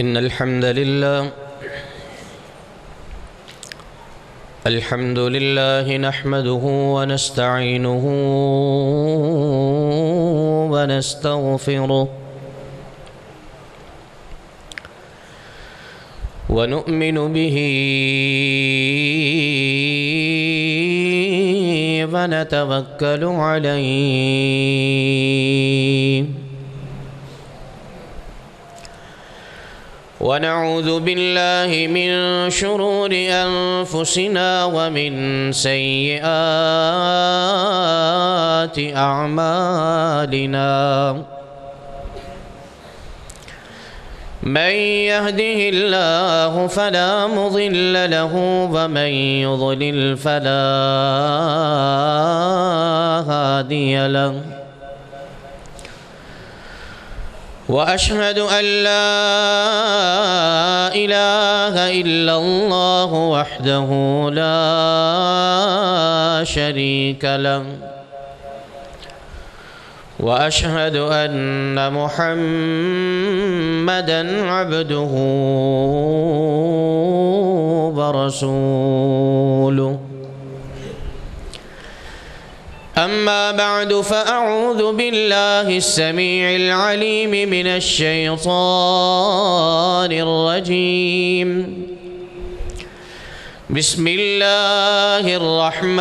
إن الحمد لله نحمده ونستعينه ونستغفره ونؤمن به ونتوكل عليه ونعوذ بالله من شرور أنفسنا ومن سيئات أعمالنا من يهده الله فلا مضل له ومن يضلل فلا هادي له وأشهد أن لا إله إلا الله وحده لا شريك له وأشهد أن محمدًا عبده ورسوله أما بعد فأعوذ بالله السميع العليم من الشيطان الرجيم بسم الله الرحمن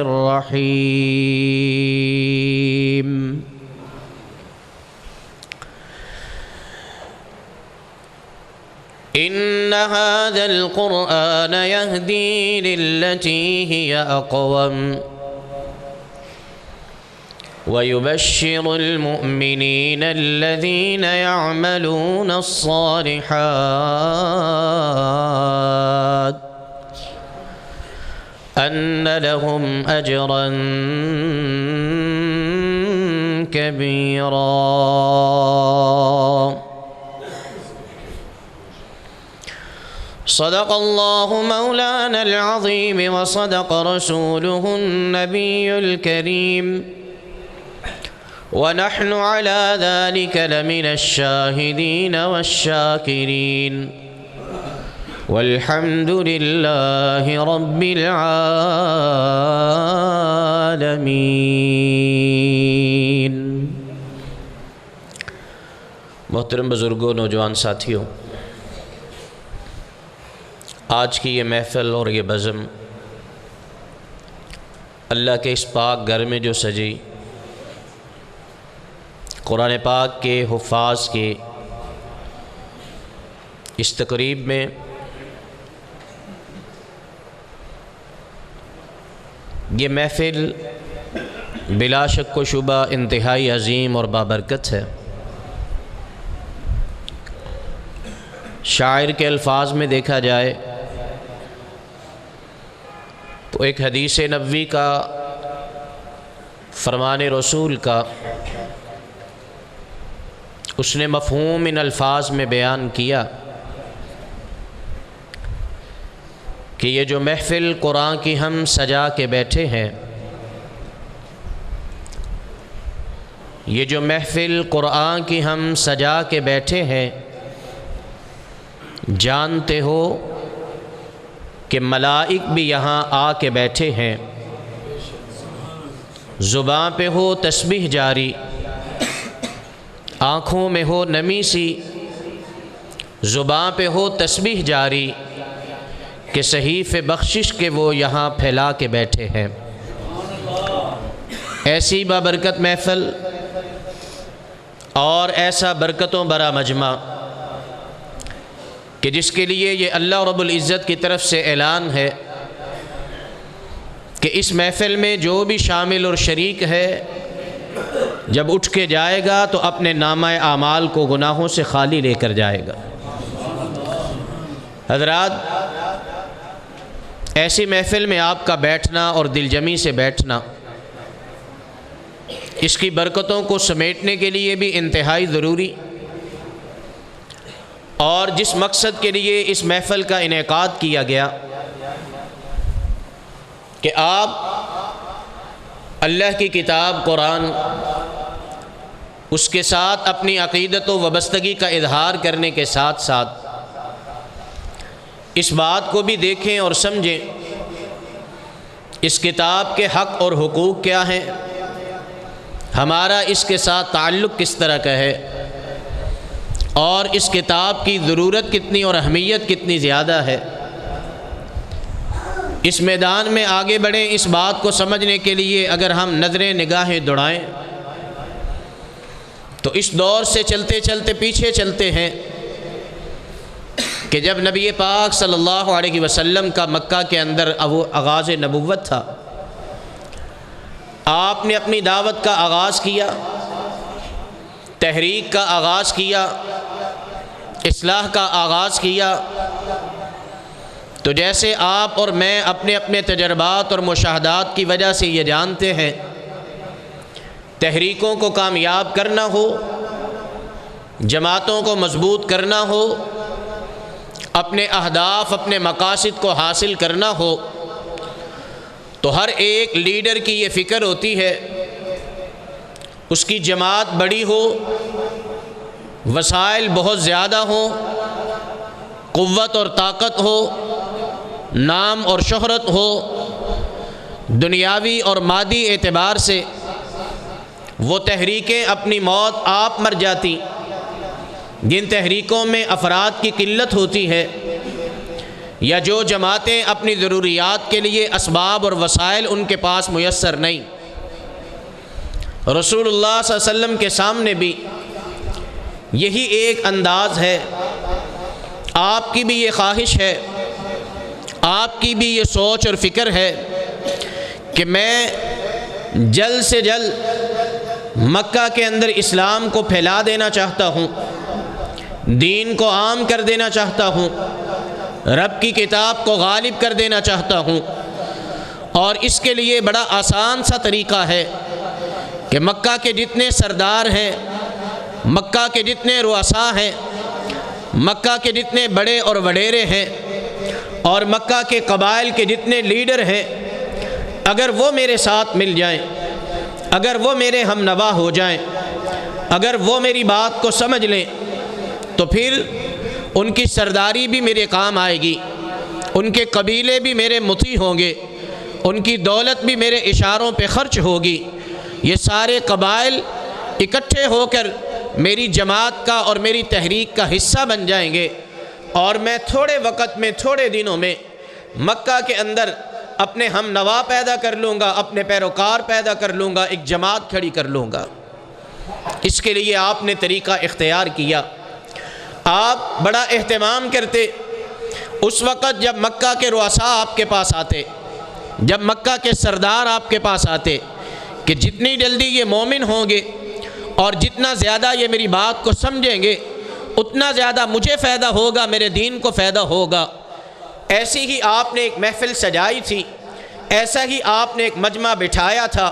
الرحيم إن هذا القرآن يهدي للتي هي أقوم ويبشر المؤمنين الذين يعملون الصالحات أن لهم أجرا كبيرا. صدق الله مولانا العظيم وصدق رسوله النبي الكريم ونحن على ذلك لمن الشاهدين والشاكرين والحمد لله رب العالمين. محترم بزرگوں، نوجوان ساتھیوں، آج کی یہ محفل اور یہ بزم اللہ کے اس پاک گھر میں جو سجی، قرآن پاک کے حفاظ کے اس تقریب میں یہ محفل بلا شک و شبہ انتہائی عظیم اور بابرکت ہے. شاعر کے الفاظ میں دیکھا جائے تو ایک حدیث نبوی کا، فرمان رسول کا اس نے مفہوم ان الفاظ میں بیان کیا کہ یہ جو محفل قرآن کی ہم سجا کے بیٹھے ہیں، یہ جو محفل قرآن کی ہم سجا کے بیٹھے ہیں، جانتے ہو کہ ملائک بھی یہاں آ کے بیٹھے ہیں. زباں پہ ہو تسبیح جاری، آنکھوں میں ہو نمی سی، زباں پہ ہو تسبیح جاری کہ صحیف بخشش کے وہ یہاں پھیلا کے بیٹھے ہیں. ایسی بابرکت محفل اور ایسا برکتوں برا مجمع کہ جس کے لیے یہ اللہ رب العزت کی طرف سے اعلان ہے کہ اس محفل میں جو بھی شامل اور شریک ہے، جب اٹھ کے جائے گا تو اپنے نامہ اعمال کو گناہوں سے خالی لے کر جائے گا. حضرات، ایسی محفل میں آپ کا بیٹھنا اور دل جمی سے بیٹھنا اس کی برکتوں کو سمیٹنے کے لیے بھی انتہائی ضروری، اور جس مقصد کے لیے اس محفل کا انعقاد کیا گیا کہ آپ اللہ کی کتاب قرآن اس کے ساتھ اپنی عقیدت و وابستگی کا اظہار کرنے کے ساتھ ساتھ اس بات کو بھی دیکھیں اور سمجھیں اس کتاب کے حق اور حقوق کیا ہیں، ہمارا اس کے ساتھ تعلق کس طرح کا ہے، اور اس کتاب کی ضرورت کتنی اور اہمیت کتنی زیادہ ہے۔ اس میدان میں آگے بڑھیں، اس بات کو سمجھنے کے لیے اگر ہم نظریں نگاہیں دوڑائیں تو اس دور سے چلتے چلتے پیچھے چلتے ہیں کہ جب نبی پاک صلی اللہ علیہ وسلم کا مکہ کے اندر آغاز نبوت تھا، آپ نے اپنی دعوت کا آغاز کیا، تحریک کا آغاز کیا، اصلاح کا آغاز کیا، تو جیسے آپ اور میں اپنے اپنے تجربات اور مشاہدات کی وجہ سے یہ جانتے ہیں، تحریکوں کو کامیاب کرنا ہو، جماعتوں کو مضبوط کرنا ہو، اپنے اہداف اپنے مقاصد کو حاصل کرنا ہو، تو ہر ایک لیڈر کی یہ فکر ہوتی ہے اس کی جماعت بڑی ہو، وسائل بہت زیادہ ہوں، قوت اور طاقت ہو، نام اور شہرت ہو، دنیاوی اور مادی اعتبار سے وہ تحریکیں اپنی موت آپ مر جاتی۔ جن تحریکوں میں افراد کی قلت ہوتی ہے یا جو جماعتیں اپنی ضروریات کے لیے اسباب اور وسائل ان کے پاس میسر نہیں، رسول اللہ صلی اللہ علیہ وسلم کے سامنے بھی یہی ایک انداز ہے، آپ کی بھی یہ خواہش ہے، آپ کی بھی یہ سوچ اور فکر ہے کہ میں جلد سے جلد مکہ کے اندر اسلام کو پھیلا دینا چاہتا ہوں، دین کو عام کر دینا چاہتا ہوں، رب کی کتاب کو غالب کر دینا چاہتا ہوں، اور اس کے لیے بڑا آسان سا طریقہ ہے کہ مکہ کے جتنے سردار ہیں، مکہ کے جتنے رؤساء ہیں، مکہ کے جتنے بڑے اور وڈیرے ہیں، اور مکہ کے قبائل کے جتنے لیڈر ہیں، اگر وہ میرے ساتھ مل جائیں، اگر وہ میرے ہم نوا ہو جائیں، اگر وہ میری بات کو سمجھ لیں، تو پھر ان کی سرداری بھی میرے کام آئے گی، ان کے قبیلے بھی میرے مطیع ہوں گے، ان کی دولت بھی میرے اشاروں پہ خرچ ہوگی، یہ سارے قبائل اکٹھے ہو کر میری جماعت کا اور میری تحریک کا حصہ بن جائیں گے، اور میں تھوڑے وقت میں تھوڑے دنوں میں مکہ کے اندر اپنے ہم نوا پیدا کر لوں گا، اپنے پیروکار پیدا کر لوں گا، ایک جماعت کھڑی کر لوں گا۔ اس کے لیے آپ نے طریقہ اختیار کیا، آپ بڑا اہتمام کرتے اس وقت جب مکہ کے رؤساء آپ کے پاس آتے، جب مکہ کے سردار آپ کے پاس آتے، کہ جتنی جلدی یہ مومن ہوں گے اور جتنا زیادہ یہ میری بات کو سمجھیں گے اتنا زیادہ مجھے فائدہ ہوگا، میرے دین کو فائدہ ہوگا۔ ایسی ہی آپ نے ایک محفل سجائی تھی، ایسا ہی آپ نے ایک مجمع بٹھایا تھا،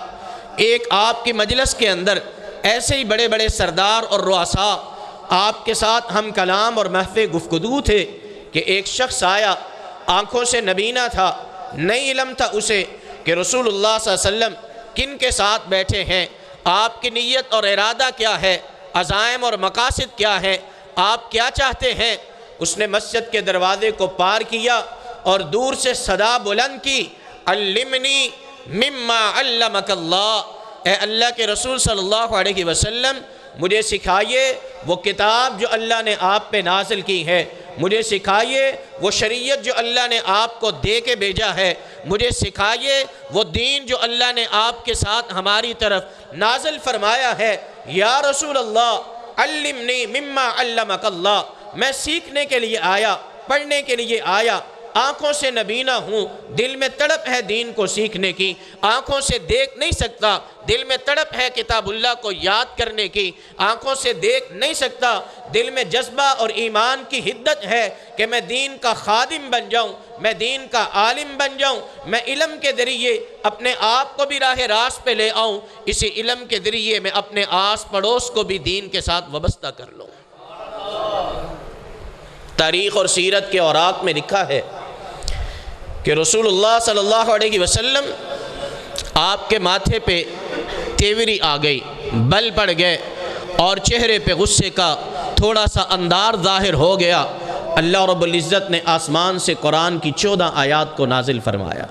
ایک آپ کی مجلس کے اندر ایسے ہی بڑے بڑے سردار اور رؤساء آپ کے ساتھ ہم کلام اور محفل گفتگو تھے کہ ایک شخص آیا، آنکھوں سے نبینا تھا، نہیں علم تھا اسے کہ رسول اللہ صلی اللہ علیہ وسلم کن کے ساتھ بیٹھے ہیں، آپ کی نیت اور ارادہ کیا ہے، عزائم اور مقاصد کیا ہے، آپ کیا چاہتے ہیں۔ اس نے مسجد کے دروازے کو پار کیا اور دور سے صدا بلند کی، علمنی مما علمک اللہ، اے اللہ کے رسول صلی اللہ علیہ وسلم مجھے سکھائیے وہ کتاب جو اللہ نے آپ پہ نازل کی ہے، مجھے سکھائیے وہ شریعت جو اللہ نے آپ کو دے کے بھیجا ہے، مجھے سکھائیے وہ دین جو اللہ نے آپ کے ساتھ ہماری طرف نازل فرمایا ہے۔ یا رسول اللہ علمنی مما علمک اللہ، میں سیکھنے کے لیے آیا، پڑھنے کے لیے آیا، آنکھوں سے نبینا ہوں، دل میں تڑپ ہے دین کو سیکھنے کی، آنکھوں سے دیکھ نہیں سکتا، دل میں تڑپ ہے کتاب اللہ کو یاد کرنے کی، آنکھوں سے دیکھ نہیں سکتا، دل میں جذبہ اور ایمان کی حدت ہے کہ میں دین کا خادم بن جاؤں، میں دین کا عالم بن جاؤں، میں علم کے ذریعے اپنے آپ کو بھی راہ راست پہ لے آؤں، اسی علم کے ذریعے میں اپنے آس پڑوس کو بھی دین کے ساتھ وابستہ کر لوں۔ تاریخ اور سیرت کے اوراق میں لکھا ہے کہ رسول اللہ صلی اللہ علیہ وسلم آپ کے ماتھے پہ تیوری آ گئی، بل پڑ گئے، اور چہرے پہ غصے کا تھوڑا سا اندار ظاہر ہو گیا، اللہ رب العزت نے آسمان سے قرآن کی 14 آیات کو نازل فرمایا۔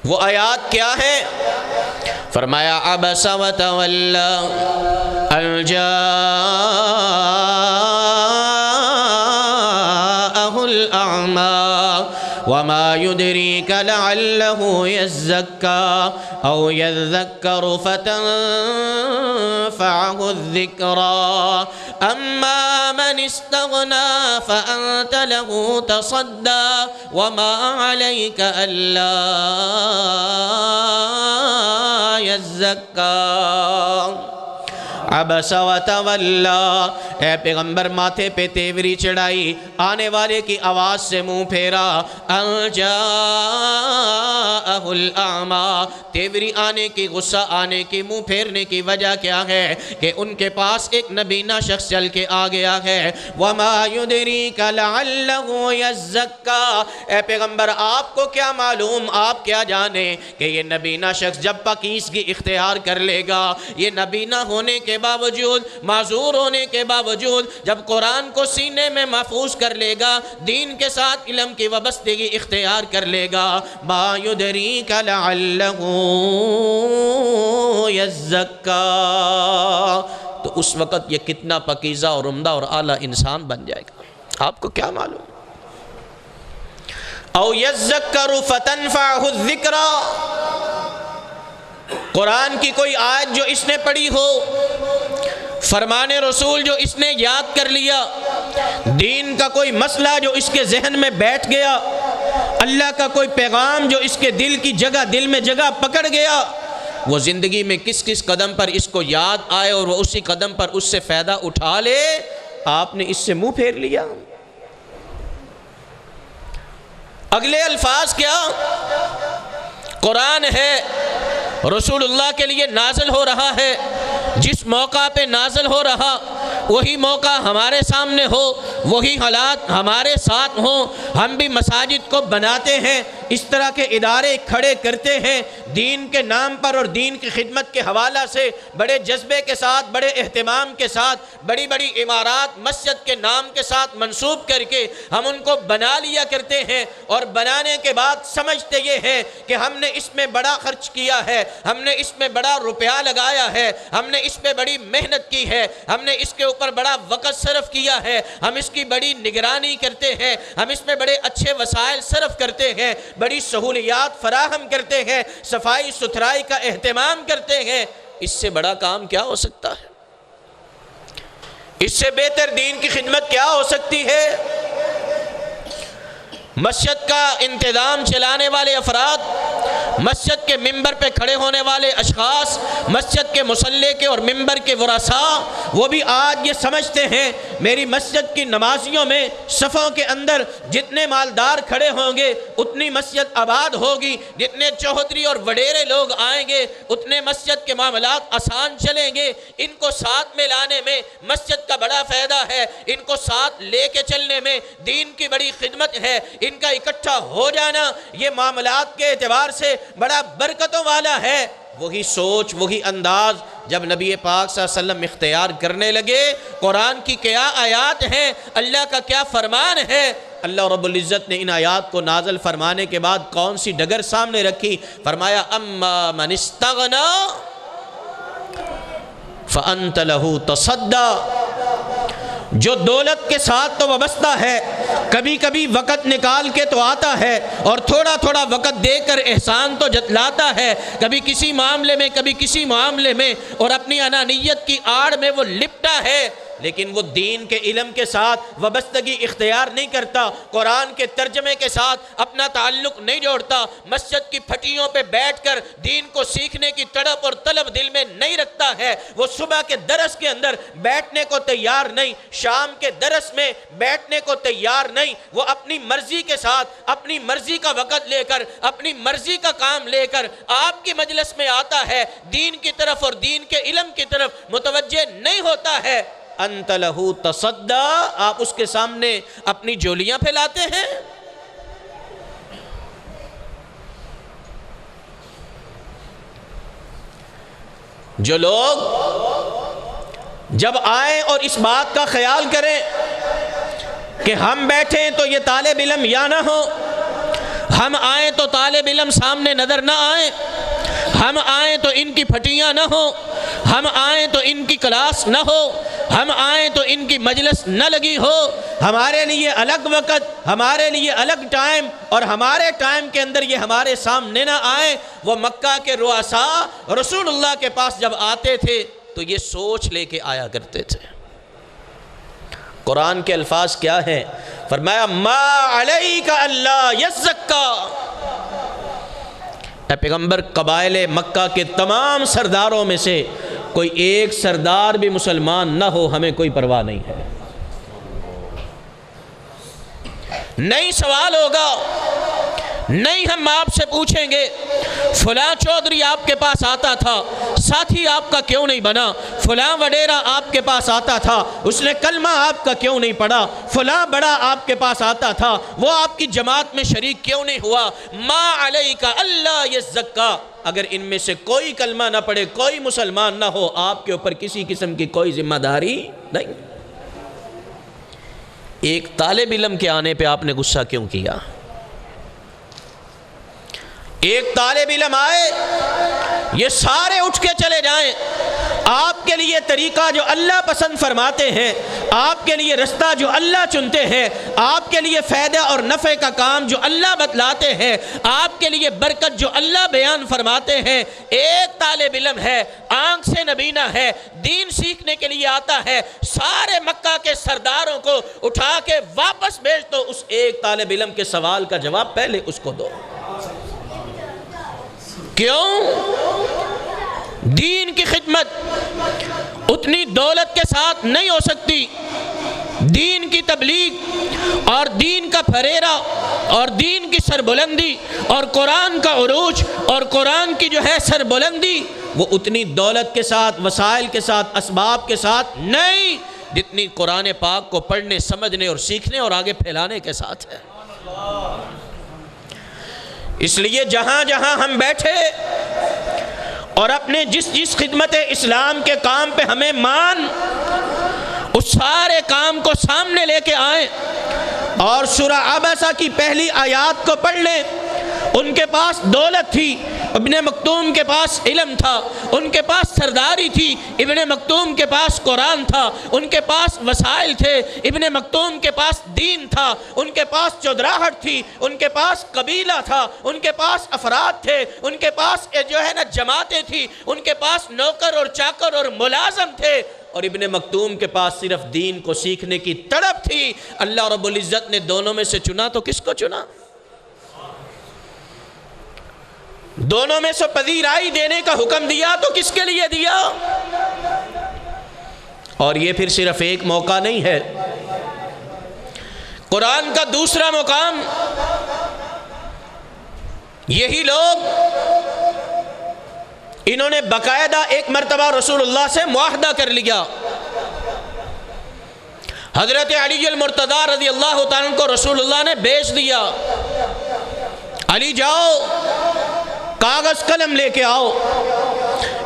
وہ آیات کیا ہے؟ فرمایا عبس وتولی ان جاءہ الاعمی وما يدريك لعله يزكى أو يذكر فتنفعه الذكرى أما من استغنى فأنت له تصدى وما عليك ألا يزكى۔ عبس وتولی، اے پیغمبر ماتھے پہ تیوری چڑھائی، آنے والے کی آواز سے منہ پھیرا، ان جاءہ الاعمی، تیوری آنے کی، غصہ آنے کی، منہ پھیرنے کی وجہ کیا ہے کہ ان کے پاس ایک نبینہ شخص چل کے آ گیا ہے۔ وما يدريك لعله يزكى، اے پیغمبر آپ کو کیا معلوم، آپ کیا جانیں کہ یہ نبینہ شخص جب پاکیزگی اختیار کر لے گا، یہ نبینہ ہونے کے باوجود، معذور ہونے کے باوجود جب قرآن کو سینے میں محفوظ کر لے گا، دین کے ساتھ علم کی وابستگی اختیار کر لے گا، ما یدریک لعلہ یزکا، تو اس وقت یہ کتنا پاکیزہ اور عمدہ اور اعلیٰ انسان بن جائے گا، آپ کو کیا معلوم؟ او یذکر فتنفعہ الذکرى، قرآن کی کوئی آیت جو اس نے پڑھی ہو، فرمان رسول جو اس نے یاد کر لیا، دین کا کوئی مسئلہ جو اس کے ذہن میں بیٹھ گیا، اللہ کا کوئی پیغام جو اس کے دل میں جگہ پکڑ گیا، وہ زندگی میں کس کس قدم پر اس کو یاد آئے اور وہ اسی قدم پر اس سے فائدہ اٹھا لے، آپ نے اس سے منہ پھیر لیا۔ اگلے الفاظ کیا؟ قرآن ہے، رسول اللہ کے لیے نازل ہو رہا ہے، جس موقع پہ نازل ہو رہا وہی موقع ہمارے سامنے ہو، وہی حالات ہمارے ساتھ ہوں، ہم بھی مساجد کو بناتے ہیں، اس طرح کے ادارے کھڑے کرتے ہیں، دین کے نام پر اور دین کی خدمت کے حوالہ سے بڑے جذبے کے ساتھ، بڑے اہتمام کے ساتھ، بڑی بڑی عمارات مسجد کے نام کے ساتھ منسوب کر کے ہم ان کو بنا لیا کرتے ہیں، اور بنانے کے بعد سمجھتے یہ ہیں کہ ہم نے اس میں بڑا خرچ کیا ہے، ہم نے اس میں بڑا روپیہ لگایا ہے، ہم نے اس میں بڑی محنت کی ہے، ہم نے اس کے اوپر بڑا وقت صرف کیا ہے، ہم اس کی بڑی نگرانی کرتے ہیں، ہم اس میں بڑے اچھے وسائل صرف کرتے ہیں، بڑی سہولیات فراہم کرتے ہیں، صفائی ستھرائی کا اہتمام کرتے ہیں۔ اس سے بڑا کام کیا ہو سکتا ہے؟ اس سے بہتر دین کی خدمت کیا ہو سکتی ہے؟ مسجد کا انتظام چلانے والے افراد، مسجد کے ممبر پہ کھڑے ہونے والے اشخاص، مسجد کے مصلی کے اور ممبر کے ورثاء، وہ بھی آج یہ سمجھتے ہیں میری مسجد کی نمازیوں میں صفوں کے اندر جتنے مالدار کھڑے ہوں گے اتنی مسجد آباد ہوگی، جتنے چوہدری اور وڈیرے لوگ آئیں گے اتنے مسجد کے معاملات آسان چلیں گے، ان کو ساتھ میں لانے میں مسجد کا بڑا فائدہ ہے، ان کو ساتھ لے کے چلنے میں دین کی بڑی خدمت ہے، ان کا اکٹھا ہو جانا یہ معاملات کے اعتبار سے بڑا برکتوں والا ہے۔ وہی سوچ، وہی انداز جب نبی پاک صلی اللہ علیہ وسلم اختیار کرنے لگے، قرآن کی کیا آیات ہیں، اللہ کا کیا فرمان ہے، اللہ رب العزت نے ان آیات کو نازل فرمانے کے بعد کون سی ڈگر سامنے رکھی؟ فرمایا اما من استغنا فانت له تصدى، جو دولت کے ساتھ تو وابستہ ہے، کبھی کبھی وقت نکال کے تو آتا ہے اور تھوڑا تھوڑا وقت دے کر احسان تو جتلاتا ہے، کبھی کسی معاملے میں کبھی کسی معاملے میں، اور اپنی انانیت کی آڑ میں وہ لپٹا ہے، لیکن وہ دین کے علم کے ساتھ وابستگی اختیار نہیں کرتا، قرآن کے ترجمے کے ساتھ اپنا تعلق نہیں جوڑتا، مسجد کی پھٹیوں پہ بیٹھ کر دین کو سیکھنے کی تڑپ اور طلب دل میں نہیں رکھتا ہے، وہ صبح کے درس کے اندر بیٹھنے کو تیار نہیں، شام کے درس میں بیٹھنے کو تیار نہیں، وہ اپنی مرضی کے ساتھ اپنی مرضی کا وقت لے کر اپنی مرضی کا کام لے کر آپ کی مجلس میں آتا ہے، دین کی طرف اور دین کے علم کی طرف متوجہ نہیں ہوتا ہے۔ انت لہو تصدی، آپ اس کے سامنے اپنی جولیاں پھیلاتے ہیں۔ جو لوگ جب آئیں اور اس بات کا خیال کریں کہ ہم بیٹھیں تو یہ طالب علم یا نہ ہو، ہم آئیں تو طالب علم سامنے نظر نہ آئیں، ہم آئیں تو ان کی پھٹیاں نہ ہوں، ہم آئیں تو ان کی کلاس نہ ہو، ہم آئیں تو ان کی مجلس نہ لگی ہو، ہمارے لیے الگ وقت، ہمارے لیے الگ ٹائم، اور ہمارے ٹائم کے اندر یہ ہمارے سامنے نہ آئیں۔ وہ مکہ کے رؤساء رسول اللہ کے پاس جب آتے تھے تو یہ سوچ لے کے آیا کرتے تھے۔ قرآن کے الفاظ کیا ہیں؟ فرمایا ما علیک الا یزکا۔ اے پیغمبر، قبائل مکہ کے تمام سرداروں میں سے کوئی ایک سردار بھی مسلمان نہ ہو، ہمیں کوئی پرواہ نہیں ہے۔ نہیں سوال ہوگا، نہیں ہم آپ سے پوچھیں گے فلاں چودھری آپ کے پاس آتا تھا، ساتھی آپ کا کیوں نہیں بنا؟ فلاں وڈیرا آپ کے پاس آتا تھا، اس نے کلمہ آپ کا کیوں نہیں پڑھا؟ فلاں بڑا آپ کے پاس آتا تھا، وہ آپ کی جماعت میں شریک کیوں نہیں ہوا؟ ما علیک الا یزکا۔ اگر ان میں سے کوئی کلمہ نہ پڑھے، کوئی مسلمان نہ ہو، آپ کے اوپر کسی قسم کی کوئی ذمہ داری نہیں۔ ایک طالب علم کے آنے پہ آپ نے غصہ کیوں کیا؟ ایک طالب علم آئے، یہ سارے اٹھ کے چلے جائیں، آپ کے لیے طریقہ جو اللہ پسند فرماتے ہیں، آپ کے لیے رستہ جو اللہ چنتے ہیں، آپ کے لیے فائدہ اور نفع کا کام جو اللہ بتلاتے ہیں، آپ کے لیے برکت جو اللہ بیان فرماتے ہیں، ایک طالب علم ہے، آنکھ سے نبینا ہے، دین سیکھنے کے لیے آتا ہے، سارے مکہ کے سرداروں کو اٹھا کے واپس بھیج دو، اس ایک طالب علم کے سوال کا جواب پہلے اس کو دو۔ کیوں؟ دین کی خدمت اتنی دولت کے ساتھ نہیں ہو سکتی۔ دین کی تبلیغ اور دین کا پھریرا اور دین کی سربلندی اور قرآن کا عروج اور قرآن کی جو ہے سربلندی، وہ اتنی دولت کے ساتھ، وسائل کے ساتھ، اسباب کے ساتھ نہیں جتنی قرآن پاک کو پڑھنے، سمجھنے اور سیکھنے اور آگے پھیلانے کے ساتھ ہے۔ اس لیے جہاں جہاں ہم بیٹھے اور اپنے جس خدمت اسلام کے کام پہ ہمیں مان، اس سارے کام کو سامنے لے کے آئیں اور سورہ عبسہ کی پہلی آیات کو پڑھ لیں۔ ان کے پاس دولت تھی، ابن مکتوم کے پاس علم تھا، ان کے پاس سرداری تھی، ابن مکتوم کے پاس قرآن تھا، ان کے پاس وسائل تھے، ابن مکتوم کے پاس دین تھا، ان کے پاس چودراہٹ تھی، ان کے پاس قبیلہ تھا، ان کے پاس افراد تھے، ان کے پاس جو ہے نا جماعتیں تھی، ان کے پاس نوکر اور چاکر اور ملازم تھے، اور ابن مکتوم کے پاس صرف دین کو سیکھنے کی تڑپ تھی۔ اللہ رب العزت نے دونوں میں سے چنا تو کس کو چنا؟ دونوں میں سے پذیرائی دینے کا حکم دیا تو کس کے لیے دیا؟ اور یہ پھر صرف ایک موقع نہیں ہے، قرآن کا دوسرا مقام، یہی لوگ انہوں نے باقاعدہ ایک مرتبہ رسول اللہ سے معاہدہ کر لیا۔ حضرت علی المرتضیٰ رضی اللہ تعالیٰ کو رسول اللہ نے بھیج دیا، علی جاؤ کاغذ قلم لے کے آؤ،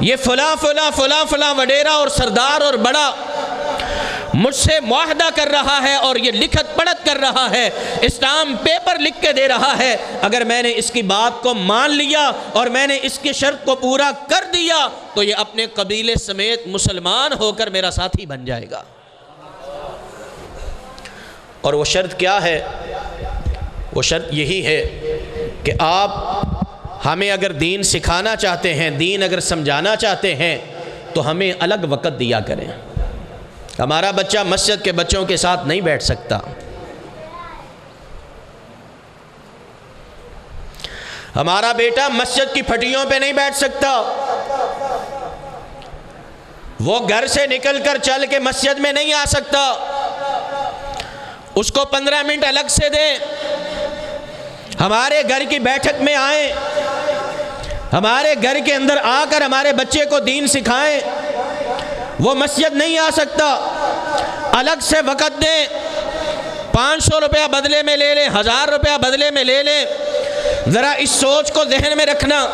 یہ فلاں فلاں فلاں فلاں وڈیرا اور سردار اور بڑا مجھ سے معاہدہ کر رہا ہے اور یہ لکھت پڑھت کر رہا ہے، اسٹامپ پیپر لکھ کے دے رہا ہے، اگر میں نے اس کی بات کو مان لیا اور میں نے اس کی شرط کو پورا کر دیا تو یہ اپنے قبیلے سمیت مسلمان ہو کر میرا ساتھی بن جائے گا۔ اور وہ شرط کیا ہے؟ وہ شرط یہی ہے کہ آپ ہمیں اگر دین سکھانا چاہتے ہیں، دین اگر سمجھانا چاہتے ہیں تو ہمیں الگ وقت دیا کریں۔ ہمارا بچہ مسجد کے بچوں کے ساتھ نہیں بیٹھ سکتا، ہمارا بیٹا مسجد کی پھٹیوں پہ نہیں بیٹھ سکتا، وہ گھر سے نکل کر چل کے مسجد میں نہیں آ سکتا، اس کو 15 منٹ الگ سے دیں، ہمارے گھر کی بیٹھک میں آئیں، ہمارے گھر کے اندر آ کر ہمارے بچے کو دین سکھائیں۔ وہ مسجد نہیں آ سکتا، الگ سے وقت دیں، 500 روپیہ بدلے میں لے لیں، 1000 روپیہ بدلے میں لے لیں۔ ذرا اس سوچ کو ذہن میں رکھنا،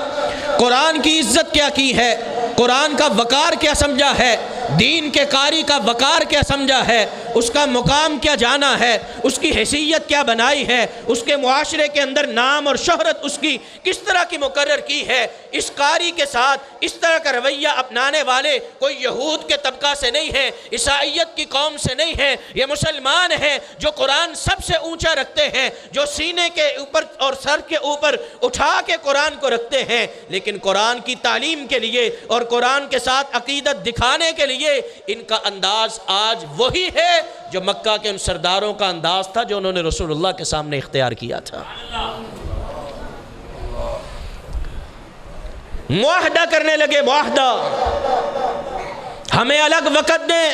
قرآن کی عزت کیا کی ہے، قرآن کا وقار کیا سمجھا ہے، دین کے قاری کا وقار کیا سمجھا ہے، اس کا مقام کیا جانا ہے، اس کی حیثیت کیا بنائی ہے، اس کے معاشرے کے اندر نام اور شہرت اس کی کس طرح کی مقرر کی ہے، اس قاری کے ساتھ اس طرح کا رویہ اپنانے والے کوئی یہود کے طبقہ سے نہیں ہے، عیسائیت کی قوم سے نہیں ہے، یہ مسلمان ہیں جو قرآن سب سے اونچا رکھتے ہیں، جو سینے کے اوپر اور سر کے اوپر اٹھا کے قرآن کو رکھتے ہیں، لیکن قرآن کی تعلیم کے لیے اور قرآن کے ساتھ عقیدت دکھانے کے لیے ان کا انداز آج وہی ہے جو مکہ کے ان سرداروں کا انداز تھا جو انہوں نے رسول اللہ کے سامنے اختیار کیا تھا۔ معاہدہ کرنے لگے، معاہدہ، ہمیں الگ وقت دیں۔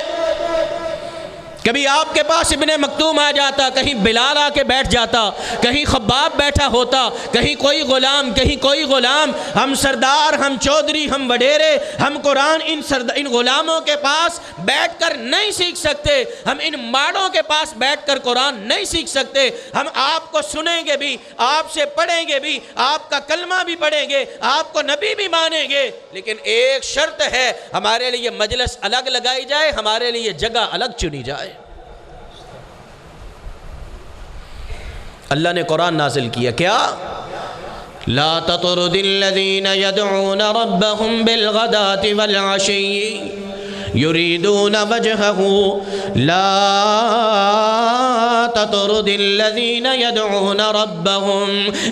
کبھی آپ کے پاس ابن مکتوم آ جاتا، کہیں بلال آ کے بیٹھ جاتا، کہیں خباب بیٹھا ہوتا، کہیں کوئی غلام، کہیں کوئی غلام۔ ہم سردار، ہم چودھری، ہم وڈیرے، ہم قرآن ان غلاموں کے پاس بیٹھ کر نہیں سیکھ سکتے، ہم ان ماڑوں کے پاس بیٹھ کر قرآن نہیں سیکھ سکتے۔ ہم آپ کو سنیں گے بھی، آپ سے پڑھیں گے بھی، آپ کا کلمہ بھی پڑھیں گے، آپ کو نبی بھی مانیں گے، لیکن ایک شرط ہے، ہمارے لیے مجلس الگ لگائی جائے، ہمارے لیے جگہ الگ چنی جائے۔ اللہ نے قرآن نازل کیا، کیا؟ لا تطرد الذین يدعون ربهم بالغداة والعشی یریدون وجهه لا تطرد الذین يدعون ربهم۔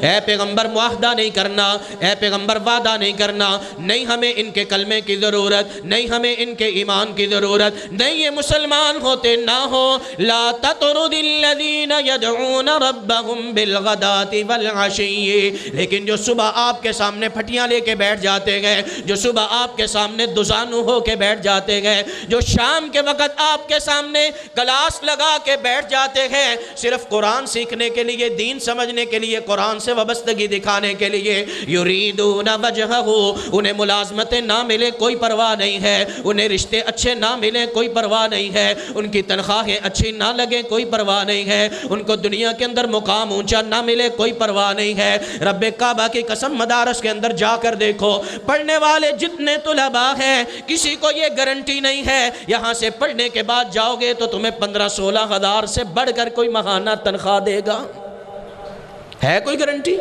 اے پیغمبر معاہدہ نہیں کرنا، اے پیغمبر وعدہ نہیں کرنا، نہیں ہمیں ان کے کلمے کی ضرورت، نہیں ہمیں ان کے ایمان کی ضرورت، نہیں یہ مسلمان ہوتے نہ ہو۔ لا تطرد الذین يدعون ربهم بالغداة والعشی، لیکن جو صبح آپ کے سامنے پھٹیاں لے کے بیٹھ جاتے گئے، جو صبح آپ کے سامنے دزانو ہو کے بیٹھ جاتے گئے، جو شام کے وقت آپ کے سامنے کلاس لگا کے بیٹھ جاتے ہیں صرف قرآن سیکھنے کے لیے، دین سمجھنے کے لیے، قرآن سے وابستگی دکھانے کے لیے، یریدون وجہہ، انہیں ملازمتیں نہ ملے کوئی پرواہ نہیں ہے، انہیں رشتے اچھے نہ ملے کوئی پرواہ نہیں ہے، ان کی تنخواہیں اچھی نہ لگیں کوئی پرواہ نہیں ہے، ان کو دنیا کے اندر مقام اونچا نہ ملے کوئی پرواہ نہیں ہے۔ رب کعبہ کی قسم، مدارس کے اندر جا کر دیکھو، پڑھنے والے جتنے طلباء ہیں کسی کو یہ گارنٹی نہیں ہے یہاں سے پڑھنے کے بعد جاؤ گے تو تمہیں 15-16 ہزار سے بڑھ کر کوئی ماہانہ تنخواہ دے گا، ہے کوئی گارنٹی؟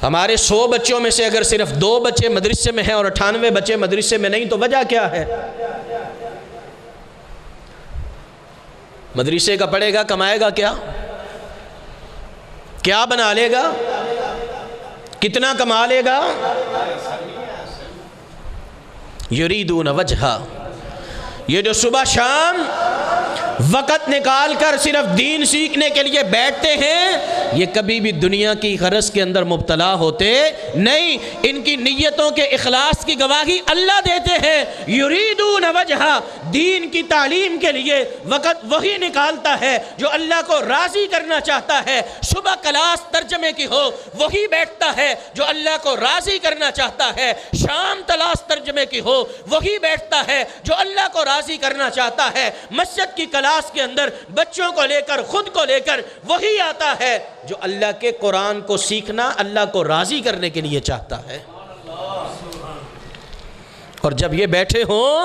ہمارے 100 بچوں میں سے اگر صرف 2 بچے مدرسے میں ہیں اور 98 بچے مدرسے میں نہیں، تو وجہ کیا ہے؟ مدرسے کا پڑھے گا، کمائے گا کیا؟ کیا بنا لے گا؟ کتنا کما لے گا؟ یریدون وجہا، یہ جو صبح شام وقت نکال کر صرف دین سیکھنے کے لیے بیٹھتے ہیں، یہ کبھی بھی دنیا کی غرض کے اندر مبتلا ہوتے نہیں، ان کی نیتوں کے اخلاص کی گواہی اللہ دیتے ہیں۔ یریدون وجہا، دین کی تعلیم کے لیے وقت وہی نکالتا ہے جو اللہ کو راضی کرنا چاہتا ہے۔ صبح کلاس ترجمے کی ہو وہی بیٹھتا ہے جو اللہ کو راضی کرنا چاہتا ہے، شام کلاس ترجمے کی ہو وہی بیٹھتا ہے جو اللہ کو راضی کرنا چاہتا ہے، مسجد کی کلاس کے اندر بچوں کو لے کر خود کو لے کر وہی آتا ہے جو اللہ کے قرآن کو سیکھنا، اللہ کو راضی کرنے کے لیے چاہتا ہے۔ اور جب یہ بیٹھے ہوں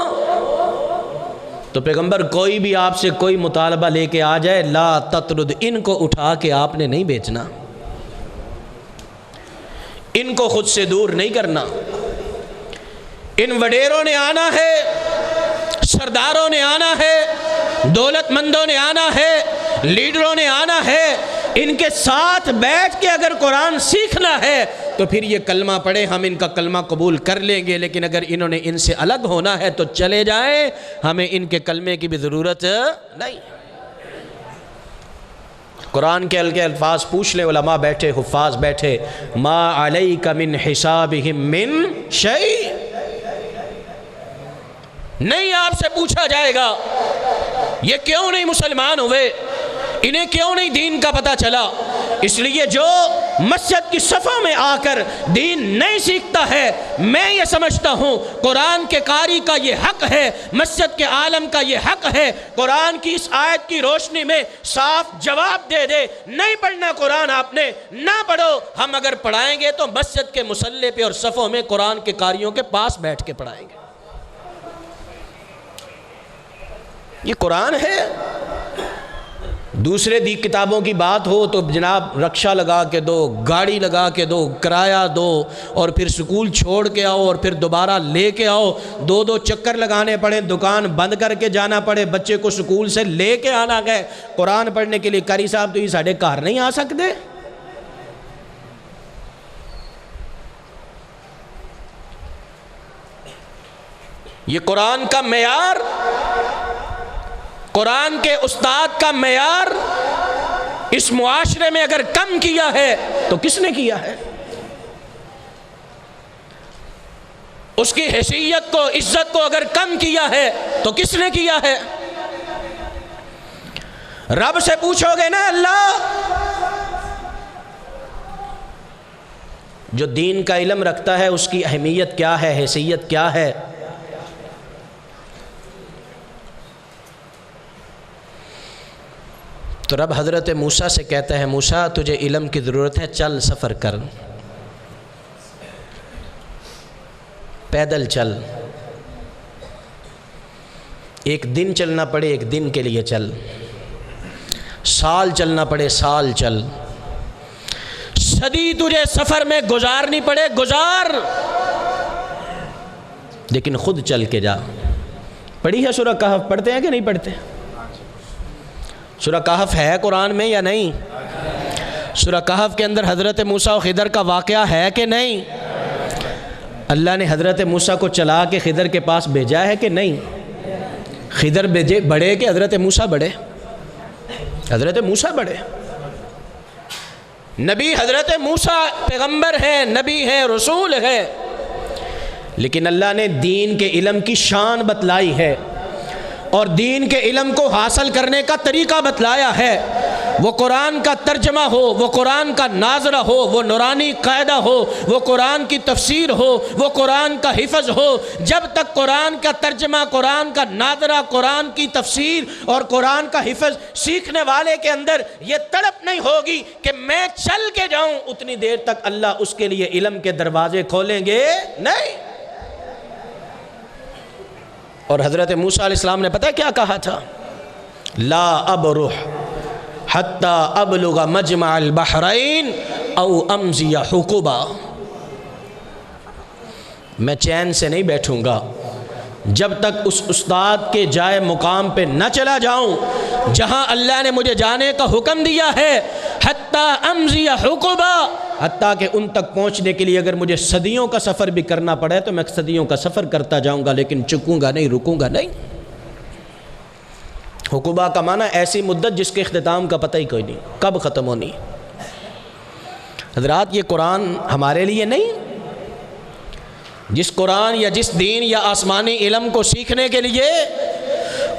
تو پیغمبر کوئی بھی آپ سے کوئی مطالبہ لے کے آ جائے، لا تطرد، ان کو اٹھا کے آپ نے نہیں بیچنا، ان کو خود سے دور نہیں کرنا۔ ان وڈیروں نے آنا ہے، سرداروں نے آنا ہے، دولت مندوں نے آنا ہے، لیڈروں نے آنا ہے، ان کے ساتھ بیٹھ کے اگر قرآن سیکھنا ہے تو پھر یہ کلمہ پڑھے، ہم ان کا کلمہ قبول کر لیں گے، لیکن اگر انہوں نے ان سے الگ ہونا ہے تو چلے جائیں، ہمیں ان کے کلمے کی بھی ضرورت نہیں۔ قرآن کے ہلکے الفاظ پوچھ لے، علماء بیٹھے، حفاظ بیٹھے، ما علیک من حسابہم من شیء، نہیں آپ سے پوچھا جائے گا یہ کیوں نہیں مسلمان ہوئے، انہیں کیوں نہیں دین کا پتہ چلا۔ اس لیے جو مسجد کی صفوں میں آ کر دین نہیں سیکھتا ہے، میں یہ سمجھتا ہوں قرآن کے قاری کا یہ حق ہے، مسجد کے عالم کا یہ حق ہے، قرآن کی اس آیت کی روشنی میں صاف جواب دے دے، نہیں پڑھنا قرآن آپ نے، نہ پڑھو، ہم اگر پڑھائیں گے تو مسجد کے مصلی پہ اور صفوں میں قرآن کے قاریوں کے پاس بیٹھ کے پڑھائیں گے۔ یہ قرآن ہے۔ دوسرے دی کتابوں کی بات ہو تو جناب رکشہ لگا کے دو، گاڑی لگا کے دو، کرایہ دو، اور پھر سکول چھوڑ کے آؤ اور پھر دوبارہ لے کے آؤ، دو دو چکر لگانے پڑے، دکان بند کر کے جانا پڑے، بچے کو سکول سے لے کے آنا گئے قرآن پڑھنے کے لیے۔ قاری صاحب تو یہ ساڑھے گھر نہیں آ سکتے؟ یہ قرآن کا معیار، قرآن کے استاد کا معیار اس معاشرے میں اگر کم کیا ہے تو کس نے کیا ہے؟ اس کی حیثیت کو، عزت کو اگر کم کیا ہے تو کس نے کیا ہے؟ رب سے پوچھو گے نا، اللہ جو دین کا علم رکھتا ہے اس کی اہمیت کیا ہے، حیثیت کیا ہے؟ تو رب حضرت موسیٰ سے کہتا ہے، موسیٰ تجھے علم کی ضرورت ہے، چل سفر کر، پیدل چل، ایک دن چلنا پڑے ایک دن کے لیے چل، سال چلنا پڑے سال چل، صدی تجھے سفر میں گزارنی پڑے گزار، لیکن خود چل کے جا۔ پڑھی ہے سورہ کہف؟ پڑھتے ہیں کہ نہیں پڑھتے؟ سورہ کہف ہے قرآن میں یا نہیں؟ سورہ کہف کے اندر حضرت موسیٰ و خضر کا واقعہ ہے کہ نہیں؟ اللہ نے حضرت موسیٰ کو چلا کے خضر کے پاس بھیجا ہے کہ نہیں؟ خضر بڑے کہ حضرت موسیٰ بڑے؟ حضرت موسیٰ بڑے۔ نبی حضرت موسیٰ پیغمبر ہے، نبی ہے، رسول ہے، لیکن اللہ نے دین کے علم کی شان بتلائی ہے اور دین کے علم کو حاصل کرنے کا طریقہ بتلایا ہے۔ وہ قرآن کا ترجمہ ہو، وہ قرآن کا ناظرہ ہو، وہ نورانی قاعدہ ہو، وہ قرآن کی تفسیر ہو، وہ قرآن کا حفظ ہو، جب تک قرآن کا ترجمہ، قرآن کا ناظرہ، قرآن کی تفسیر اور قرآن کا حفظ سیکھنے والے کے اندر یہ تڑپ نہیں ہوگی کہ میں چل کے جاؤں، اتنی دیر تک اللہ اس کے لیے علم کے دروازے کھولیں گے نہیں۔ اور حضرت موسیٰ علیہ السلام نے پتہ کیا کہا تھا؟ لا ابرح حتی ابلغ مجمع البحرین او امضی حقبا، میں چین سے نہیں بیٹھوں گا جب تک اس استاد کے جائے مقام پہ نہ چلا جاؤں جہاں اللہ نے مجھے جانے کا حکم دیا ہے، حتی امضی حقبا، حتیٰ کہ ان تک پہنچنے کے لیے اگر مجھے صدیوں کا سفر بھی کرنا پڑے تو میں صدیوں کا سفر کرتا جاؤں گا، لیکن چکوں گا نہیں، رکوں گا نہیں۔ حقبہ کا معنی ایسی مدت جس کے اختتام کا پتہ ہی کوئی نہیں، کب ختم ہونی۔ حضرات یہ قرآن ہمارے لیے نہیں، جس قرآن یا جس دین یا آسمانی علم کو سیکھنے کے لیے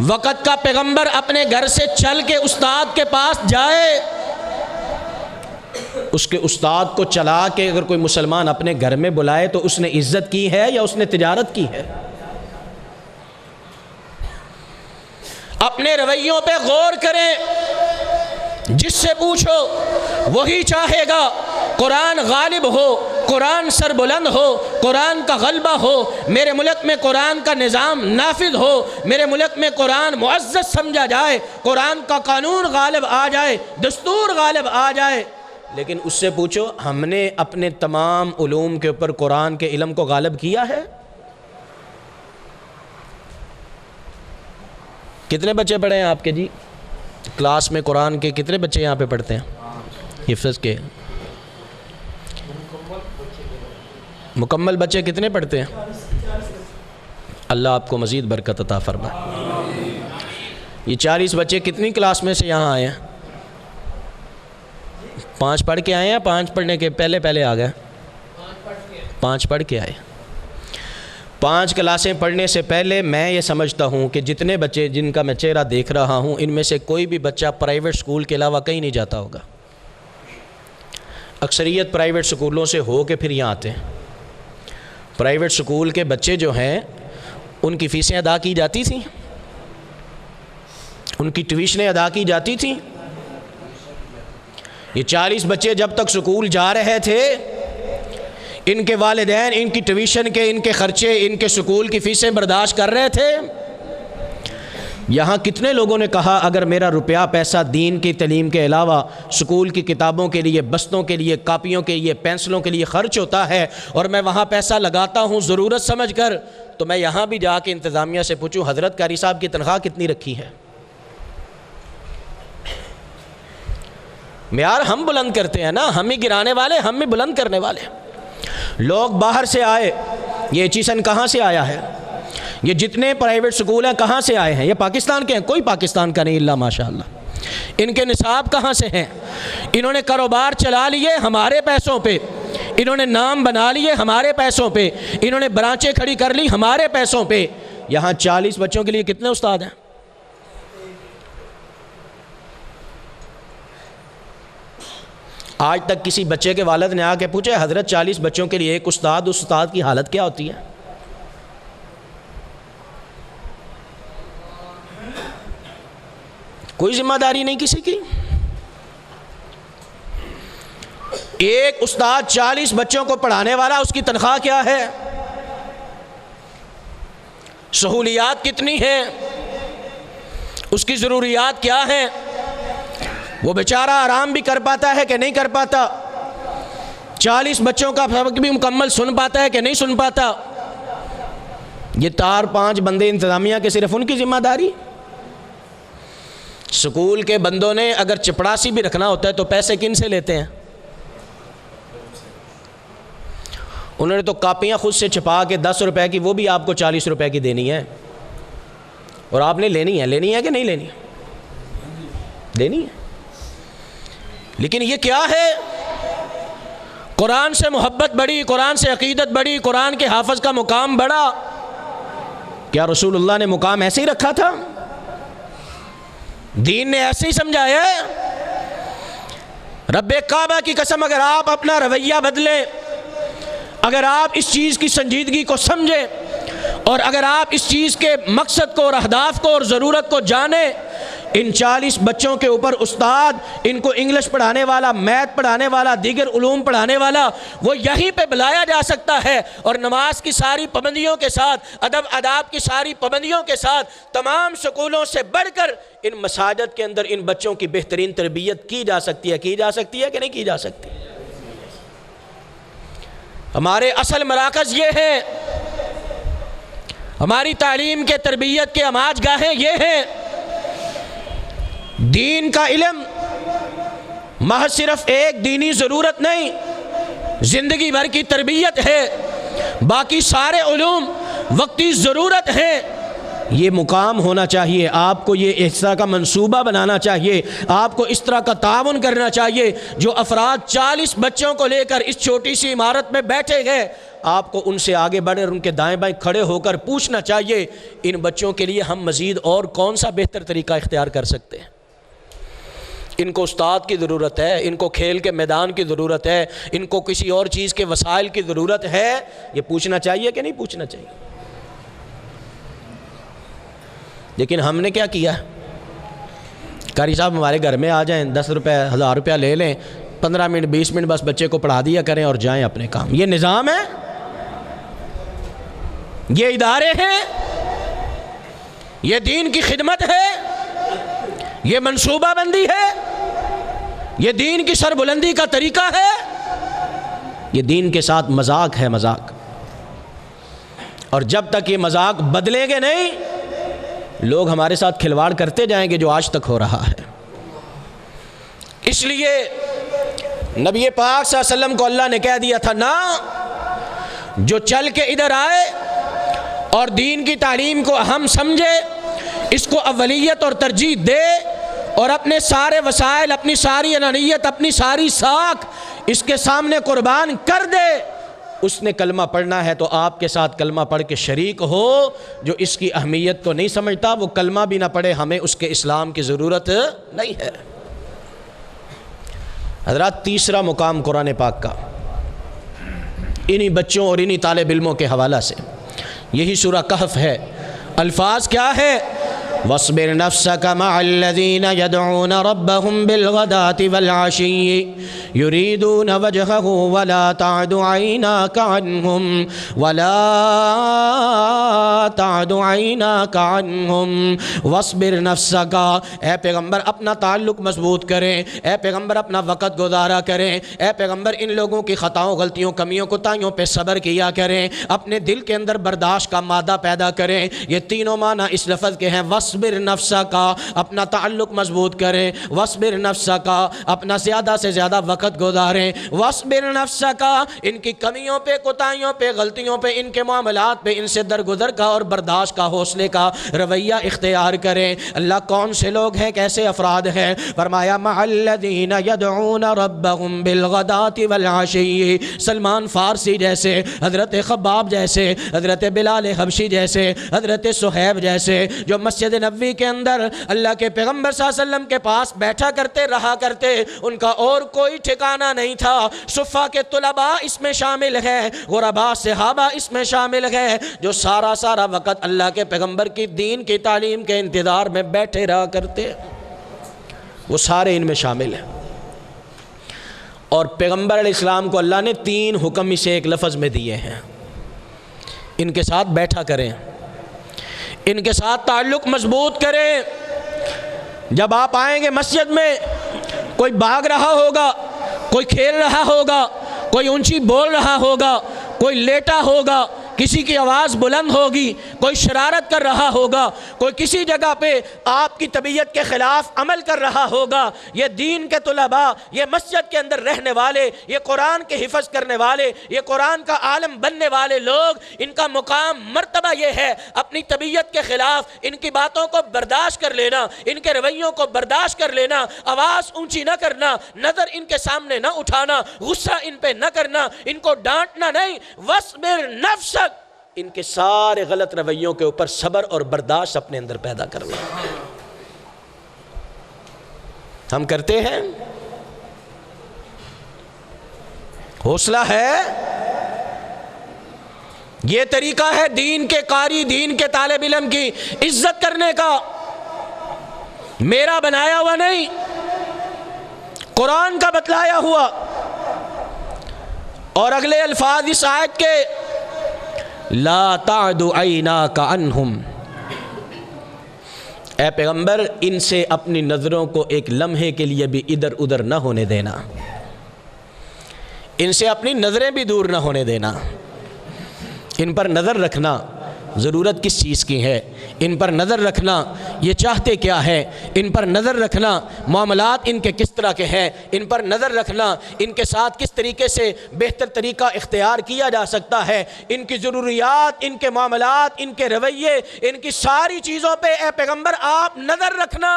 وقت کا پیغمبر اپنے گھر سے چل کے استاد کے پاس جائے، اس کے استاد کو چلا کے اگر کوئی مسلمان اپنے گھر میں بلائے تو اس نے عزت کی ہے یا اس نے تجارت کی ہے؟ اپنے رویوں پہ غور کریں، جس سے پوچھو وہی چاہے گا قرآن غالب ہو، قرآن سربلند ہو، قرآن کا غلبہ ہو، میرے ملک میں قرآن کا نظام نافذ ہو، میرے ملک میں قرآن معزز سمجھا جائے، قرآن کا قانون غالب آ جائے، دستور غالب آ جائے۔ لیکن اس سے پوچھو ہم نے اپنے تمام علوم کے اوپر قرآن کے علم کو غالب کیا ہے؟ کتنے بچے پڑھے ہیں آپ کے جی کلاس میں؟ قرآن کے کتنے بچے یہاں پہ پڑھتے ہیں حفظ کے؟ مکمل بچے کتنے پڑھتے ہیں؟ اللہ آپ کو مزید برکت عطا فرمائے۔ یہ 40 بچے کتنی کلاس میں سے یہاں آئے ہیں؟ 5 پڑھ کے آئے ہیں؟ 5 پڑھنے کے پہلے آ گئے؟ 5 پڑھ کے آئے۔ 5 کلاسیں پڑھنے سے پہلے میں یہ سمجھتا ہوں کہ جتنے بچے جن کا میں چہرہ دیکھ رہا ہوں ان میں سے کوئی بھی بچہ پرائیویٹ سکول کے علاوہ کہیں نہیں جاتا ہوگا۔ اکثریت پرائیویٹ سکولوں سے ہو کے پھر یہاں آتے ہیں۔ پرائیویٹ سکول کے بچے جو ہیں ان کی فیسیں ادا کی جاتی تھیں، ان کی ٹیوشنیں ادا کی جاتی تھیں۔ یہ 40 بچے جب تک سکول جا رہے تھے ان کے والدین ان کی ٹیوشن کے، ان کے خرچے، ان کے سکول کی فیسیں برداشت کر رہے تھے۔ یہاں کتنے لوگوں نے کہا اگر میرا روپیہ پیسہ دین کی تعلیم کے علاوہ سکول کی کتابوں کے لیے، بستوں کے لیے، کاپیوں کے لیے، پینسلوں کے لیے خرچ ہوتا ہے اور میں وہاں پیسہ لگاتا ہوں ضرورت سمجھ کر، تو میں یہاں بھی جا کے انتظامیہ سے پوچھوں حضرت قاری صاحب کی تنخواہ کتنی رکھی ہے؟ معیار ہم بلند کرتے ہیں نا، ہم ہی گرانے والے، ہم ہی بلند کرنے والے۔ لوگ باہر سے آئے، یہ ایچیسن کہاں سے آیا ہے؟ یہ جتنے پرائیویٹ سکول ہیں کہاں سے آئے ہیں؟ یہ پاکستان کے ہیں؟ کوئی پاکستان کا نہیں الا ماشاءاللہ۔ ان کے نصاب کہاں سے ہیں؟ انہوں نے کاروبار چلا لیے ہمارے پیسوں پہ، انہوں نے نام بنا لیے ہمارے پیسوں پہ، انہوں نے برانچیں کھڑی کر لی ہمارے پیسوں پہ۔ یہاں 40 بچوں کے لیے کتنے استاد ہیں؟ آج تک کسی بچے کے والد نے آ کے پوچھے حضرت 40 بچوں کے لیے ایک استاد، اس استاد کی حالت کیا ہوتی ہے؟ کوئی ذمہ داری نہیں کسی کی۔ ایک استاد 40 بچوں کو پڑھانے والا، اس کی تنخواہ کیا ہے؟ سہولیات کتنی ہیں؟ اس کی ضروریات کیا ہیں؟ وہ بیچارہ آرام بھی کر پاتا ہے کہ نہیں کر پاتا؟ 40 بچوں کا سبق بھی مکمل سن پاتا ہے کہ نہیں سن پاتا؟ یہ 4-5 بندے انتظامیہ کے صرف ان کی ذمہ داری؟ سکول کے بندوں نے اگر چپڑاسی بھی رکھنا ہوتا ہے تو پیسے کن سے لیتے ہیں؟ انہوں نے تو کاپیاں خود سے چھپا کے 10 روپے کی، وہ بھی آپ کو 40 روپے کی دینی ہے، اور آپ نے لینی ہے کہ نہیں لینی ہے؟ لینی ہے۔ لیکن یہ کیا ہے؟ قرآن سے محبت بڑی، قرآن سے عقیدت بڑی، قرآن کے حافظ کا مقام بڑا۔ کیا رسول اللہ نے مقام ایسے ہی رکھا تھا؟ دین نے ایسے ہی سمجھایا ہے؟ رب کعبہ کی قسم اگر آپ اپنا رویہ بدلیں، اگر آپ اس چیز کی سنجیدگی کو سمجھیں، اور اگر آپ اس چیز کے مقصد کو اور اہداف کو اور ضرورت کو جانیں، ان 40 بچوں کے اوپر استاد، ان کو انگلش پڑھانے والا، میتھ پڑھانے والا، دیگر علوم پڑھانے والا، وہ یہیں پہ بلایا جا سکتا ہے، اور نماز کی ساری پابندیوں کے ساتھ، ادب آداب کی ساری پابندیوں کے ساتھ، تمام سکولوں سے بڑھ کر ان مساجد کے اندر ان بچوں کی بہترین تربیت کی جا سکتی ہے کہ نہیں کی جا سکتی؟ ہمارے اصل مراکز یہ ہیں، ہماری تعلیم کے تربیت کے اماج گاہیں یہ ہیں۔ دین کا علم محض صرف ایک دینی ضرورت نہیں، زندگی بھر کی تربیت ہے، باقی سارے علوم وقتی ضرورت ہیں۔ یہ مقام ہونا چاہیے، آپ کو یہ اس طرح کا منصوبہ بنانا چاہیے، آپ کو اس طرح کا تعاون کرنا چاہیے۔ جو افراد 40 بچوں کو لے کر اس چھوٹی سی عمارت میں بیٹھے گئے، آپ کو ان سے آگے بڑھے اور ان کے دائیں بائیں کھڑے ہو کر پوچھنا چاہیے ان بچوں کے لیے ہم مزید اور کون سا بہتر طریقہ اختیار کر سکتے ہیں؟ ان کو استاد کی ضرورت ہے، ان کو کھیل کے میدان کی ضرورت ہے، ان کو کسی اور چیز کے وسائل کی ضرورت ہے، یہ پوچھنا چاہیے کہ نہیں پوچھنا چاہیے؟ لیکن ہم نے کیا کیا؟ قاری صاحب ہمارے گھر میں آ جائیں، 10 روپے 1000 روپیہ لے لیں، 15 منٹ 20 منٹ بس بچے کو پڑھا دیا کریں اور جائیں اپنے کام۔ یہ نظام ہے؟ یہ ادارے ہیں؟ یہ دین کی خدمت ہے؟ یہ منصوبہ بندی ہے؟ یہ دین کی سربلندی کا طریقہ ہے؟ یہ دین کے ساتھ مذاق ہے، مذاق۔ اور جب تک یہ مذاق بدلیں گے نہیں، لوگ ہمارے ساتھ کھلواڑ کرتے جائیں گے جو آج تک ہو رہا ہے۔ اس لیے نبی پاک صلی اللہ علیہ وسلم کو اللہ نے کہہ دیا تھا، نہ جو چل کے ادھر آئے اور دین کی تعلیم کو اہم سمجھے، اس کو اولیت اور ترجیح دے، اور اپنے سارے وسائل، اپنی ساری انانیت، اپنی ساری ساکھ اس کے سامنے قربان کر دے، اس نے کلمہ پڑھنا ہے تو آپ کے ساتھ کلمہ پڑھ کے شریک ہو۔ جو اس کی اہمیت کو نہیں سمجھتا وہ کلمہ بھی نہ پڑھے، ہمیں اس کے اسلام کی ضرورت نہیں ہے۔ حضرات، تیسرا مقام قرآن پاک کا انہی بچوں اور انہی طالب علموں کے حوالہ سے، یہی سورہ کہف ہے۔ الفاظ کیا ہے؟ وَاصْبِرْ نَفْسَكَ مَعَ الَّذِينَ يَدْعُونَ رَبَّهُمْ بِالْغَدَاةِ وَالْعَشِيِّ يريدون وجهه ولا تعد عيناك عنهم واصبر نفسك. اے پیغمبر اپنا تعلق مضبوط کریں، اے پیغمبر اپنا وقت گزارا کریں، اے پیغمبر ان لوگوں کی خطاؤں، غلطیوں، کمیوں، کوتاہیوں پہ صبر کیا کریں، اپنے دل کے اندر برداشت کا مادہ پیدا کریں. یہ تینوں معنی اس لفظ کے ہیں. وَاصْبِرْ نَفْسَكَ، اپنا تعلق مضبوط کریں. وَاصْبِرْ نَفْسَكَ، اپنا زیادہ سے زیادہ وقت گزاریں. وَاصْبِرْ نَفْسَكَ، ان کی کمیوں پہ، کوتاہیوں پہ، غلطیوں پہ، ان کے معاملات پہ، ان سے درگزر کا اور برداشت کا، حوصلے کا رویہ اختیار کریں. اللہ کون سے لوگ ہیں، کیسے افراد ہیں؟ فرمایا مَعَ الَّذِينَ يَدْعُونَ رَبَّهُمْ بِالْغَدَاةِ وَالْعَشِيِّ. سلمان فارسی جیسے، حضرت خباب جیسے، حضرت بلال حبشی جیسے، حضرت صہیب جیسے، جو مسجد نبوی کے اندر اللہ کے پیغمبر صلی اللہ علیہ وسلم کے پاس بیٹھا کرتے، رہا کرتے، ان کا اور کوئی ٹھکانہ نہیں تھا. صفہ کے طلباء اس میں شامل ہیں، غرباء صحابہ اس میں شامل ہیں، جو سارا وقت اللہ کے پیغمبر کی دین کی تعلیم کے انتظار میں بیٹھے رہا کرتے، وہ سارے ان میں شامل ہیں. اور پیغمبر علیہ السلام کو اللہ نے 3 حکم اسے ایک لفظ میں دیے ہیں. ان کے ساتھ بیٹھا کریں، ان کے ساتھ تعلق مضبوط کریں. جب آپ آئیں گے مسجد میں، کوئی بھاگ رہا ہوگا، کوئی کھیل رہا ہوگا، کوئی اونچی بول رہا ہوگا، کوئی لیٹا ہوگا، کسی کی آواز بلند ہوگی، کوئی شرارت کر رہا ہوگا، کوئی کسی جگہ پہ آپ کی طبیعت کے خلاف عمل کر رہا ہوگا. یہ دین کے طلباء، یہ مسجد کے اندر رہنے والے، یہ قرآن کے حفظ کرنے والے، یہ قرآن کا عالم بننے والے لوگ، ان کا مقام، مرتبہ یہ ہے اپنی طبیعت کے خلاف ان کی باتوں کو برداشت کر لینا، ان کے رویوں کو برداشت کر لینا، آواز اونچی نہ کرنا، نظر ان کے سامنے نہ اٹھانا، غصہ ان پہ نہ کرنا، ان کو ڈانٹنا نہیں. وَاصْبِرْ نَفْسَكَ، ان کے سارے غلط رویوں کے اوپر صبر اور برداشت اپنے اندر پیدا کرنا. ہم کرتے ہیں؟ حوصلہ ہے؟ یہ طریقہ ہے دین کے قاری، دین کے طالب علم کی عزت کرنے کا. میرا بنایا ہوا نہیں، قرآن کا بتلایا ہوا. اور اگلے الفاظ اس آیت کے، لا تعد عیناک عنہم. اے پیغمبر، ان سے اپنی نظروں کو ایک لمحے کے لیے بھی ادھر ادھر نہ ہونے دینا، ان سے اپنی نظریں بھی دور نہ ہونے دینا. ان پر نظر رکھنا، ضرورت کس چیز کی ہے، ان پر نظر رکھنا، یہ چاہتے کیا ہے، ان پر نظر رکھنا، معاملات ان کے کس طرح کے ہیں، ان پر نظر رکھنا، ان کے ساتھ کس طریقے سے بہتر طریقہ اختیار کیا جا سکتا ہے، ان کی ضروریات، ان کے معاملات، ان کے رویے، ان کی ساری چیزوں پہ اے پیغمبر آپ نظر رکھنا.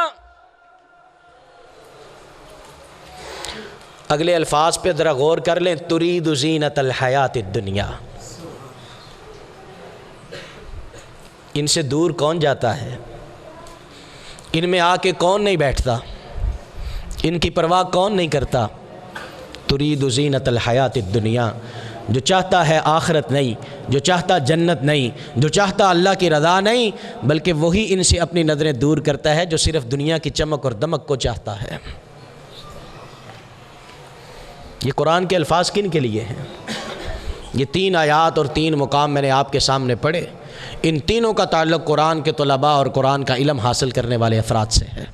اگلے الفاظ پہ ذرا غور کر لیں، ترید زینت الحیات الدنیا. ان سے دور کون جاتا ہے؟ ان میں آ کے کون نہیں بیٹھتا؟ ان کی پرواہ کون نہیں کرتا؟ ترید زینت الحیات الدنیا، جو چاہتا ہے آخرت نہیں، جو چاہتا جنت نہیں، جو چاہتا اللہ کی رضا نہیں، بلکہ وہی ان سے اپنی نظریں دور کرتا ہے جو صرف دنیا کی چمک اور دمک کو چاہتا ہے. یہ قرآن کے الفاظ کن کے لیے ہیں؟ یہ 3 آیات اور 3 مقام میں نے آپ کے سامنے پڑھے. ان تینوں کا تعلق قرآن کے طلباء اور قرآن کا علم حاصل کرنے والے افراد سے ہے.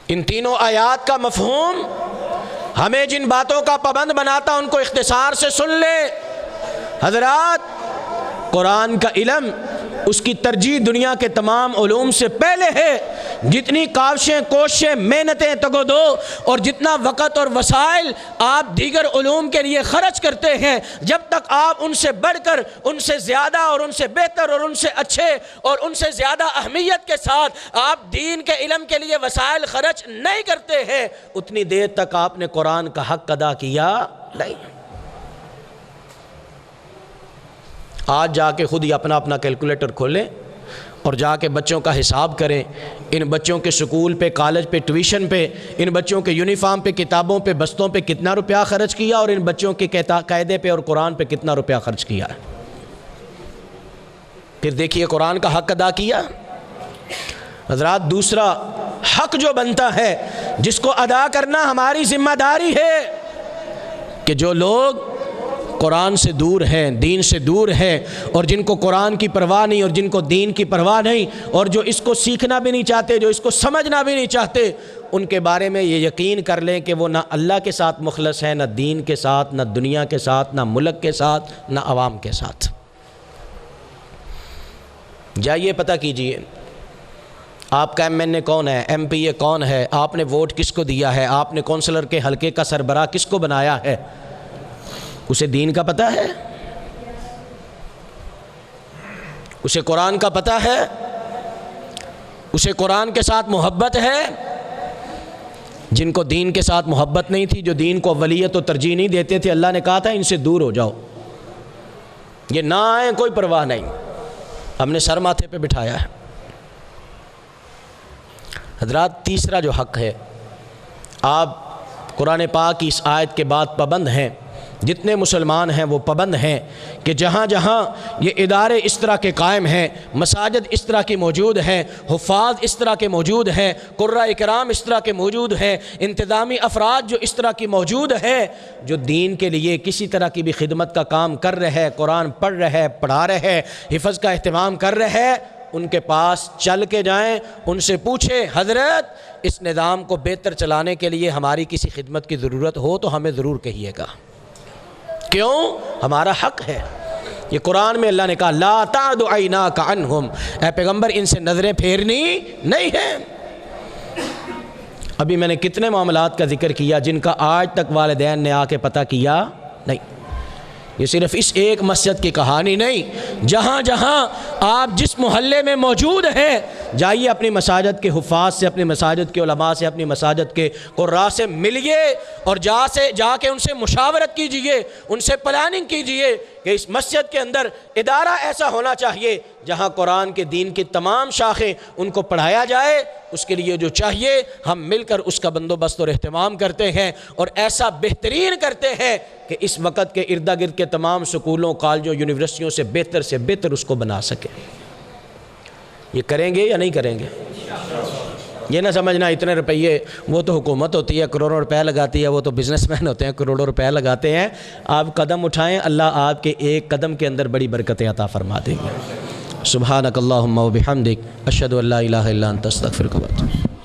ان تینوں آیات کا مفہوم ہمیں جن باتوں کا پابند بناتا ان کو اختصار سے سن لیں. حضرات، قرآن کا علم، اس کی ترجیح دنیا کے تمام علوم سے پہلے ہے. جتنی کاوشیں، کوششیں، محنتیں تگ و دو اور جتنا وقت اور وسائل آپ دیگر علوم کے لیے خرچ کرتے ہیں، جب تک آپ ان سے بڑھ کر، ان سے زیادہ اور ان سے بہتر اور ان سے اچھے اور ان سے زیادہ اہمیت کے ساتھ آپ دین کے علم کے لیے وسائل خرچ نہیں کرتے ہیں، اتنی دیر تک آپ نے قرآن کا حق ادا کیا نہیں. آج جا کے خود ہی اپنا کیلکولیٹر کھولیں اور جا کے بچوں کا حساب کریں. ان بچوں کے سکول پہ، کالج پہ، ٹیوشن پہ، ان بچوں کے یونیفارم پہ، کتابوں پہ، بستوں پہ کتنا روپیہ خرچ کیا اور ان بچوں کے قاعدے پہ اور قرآن پہ کتنا روپیہ خرچ کیا ہے. پھر دیکھیے قرآن کا حق ادا کیا. حضرات، دوسرا حق جو بنتا ہے جس کو ادا کرنا ہماری ذمہ داری ہے کہ جو لوگ قرآن سے دور ہیں، دین سے دور ہیں، اور جن کو قرآن کی پرواہ نہیں اور جن کو دین کی پرواہ نہیں، اور جو اس کو سیکھنا بھی نہیں چاہتے، جو اس کو سمجھنا بھی نہیں چاہتے، ان کے بارے میں یہ یقین کر لیں کہ وہ نہ اللہ کے ساتھ مخلص ہیں، نہ دین کے ساتھ، نہ دنیا کے ساتھ، نہ ملک کے ساتھ، نہ عوام کے ساتھ۔ جائیے پتہ کیجئے آپ کا ایم این اے کون ہے، ایم پی اے کون ہے، آپ نے ووٹ کس کو دیا ہے، آپ نے کونسلر کے حلقے کا سربراہ کس کو بنایا ہے، اسے دین کا پتہ ہے، اسے قرآن کا پتہ ہے، اسے قرآن کے ساتھ محبت ہے؟ جن کو دین کے ساتھ محبت نہیں تھی، جو دین کو اولیت و ترجیح نہیں دیتے تھے، اللہ نے کہا تھا ان سے دور ہو جاؤ، یہ نہ آئیں، کوئی پرواہ نہیں، ہم نے سر ماتھے پہ بٹھایا ہے۔ حضرات، تیسرا جو حق ہے، آپ قرآن پاک کی اس آیت کے بعد پابند ہیں، جتنے مسلمان ہیں وہ پابند ہیں کہ جہاں جہاں یہ ادارے اس طرح کے قائم ہیں، مساجد اس طرح کی موجود ہیں، حفاظ اس طرح کے موجود ہیں، قراء اکرام اس طرح کے موجود ہیں، انتظامی افراد جو اس طرح کی موجود ہیں، جو دین کے لیے کسی طرح کی بھی خدمت کا کام کر رہے ہیں، قرآن پڑھ رہے ہیں، پڑھا رہے ہیں، حفظ کا اہتمام کر رہے ہیں، ان کے پاس چل کے جائیں، ان سے پوچھیں حضرت اس نظام کو بہتر چلانے کے لیے ہماری کسی خدمت کی ضرورت ہو تو ہمیں ضرور کہیے گا، کیوں؟ ہمارا حق ہے۔ یہ قرآن میں اللہ نے کہا لا تعد عیناک عنہم، اے پیغمبر ان سے نظریں پھیرنی نہیں ہیں۔ ابھی میں نے کتنے معاملات کا ذکر کیا جن کا آج تک والدین نے آ کے پتہ کیا نہیں۔ یہ صرف اس ایک مسجد کی کہانی نہیں، جہاں جہاں آپ جس محلے میں موجود ہیں، جائیے اپنی مساجد کے حفاظ سے، اپنی مساجد کے علماء سے، اپنی مساجد کے قراء سے ملیے، اور جا کے ان سے مشاورت کیجئے، ان سے پلاننگ کیجئے کہ اس مسجد کے اندر ادارہ ایسا ہونا چاہیے جہاں قرآن کے دین کی تمام شاخیں ان کو پڑھایا جائے۔ اس کے لیے جو چاہیے ہم مل کر اس کا بندوبست اور اہتمام کرتے ہیں، اور ایسا بہترین کرتے ہیں کہ اس وقت کے ارد گرد کے تمام سکولوں، کالجوں، یونیورسٹیوں سے بہتر اس کو بنا سکیں۔ یہ کریں گے یا نہیں کریں گے؟ یہ نہ سمجھنا اتنے روپیے، وہ تو حکومت ہوتی ہے کروڑوں روپے لگاتی ہے، وہ تو بزنس مین ہوتے ہیں کروڑوں روپے لگاتے ہیں۔ آپ قدم اٹھائیں، اللہ آپ کے ایک قدم کے اندر بڑی برکتیں عطا فرما دیں گے۔ سبحانک اللہم و بحمدک، اشہد ان لا الہ الا انت، استغفرک و اتوب۔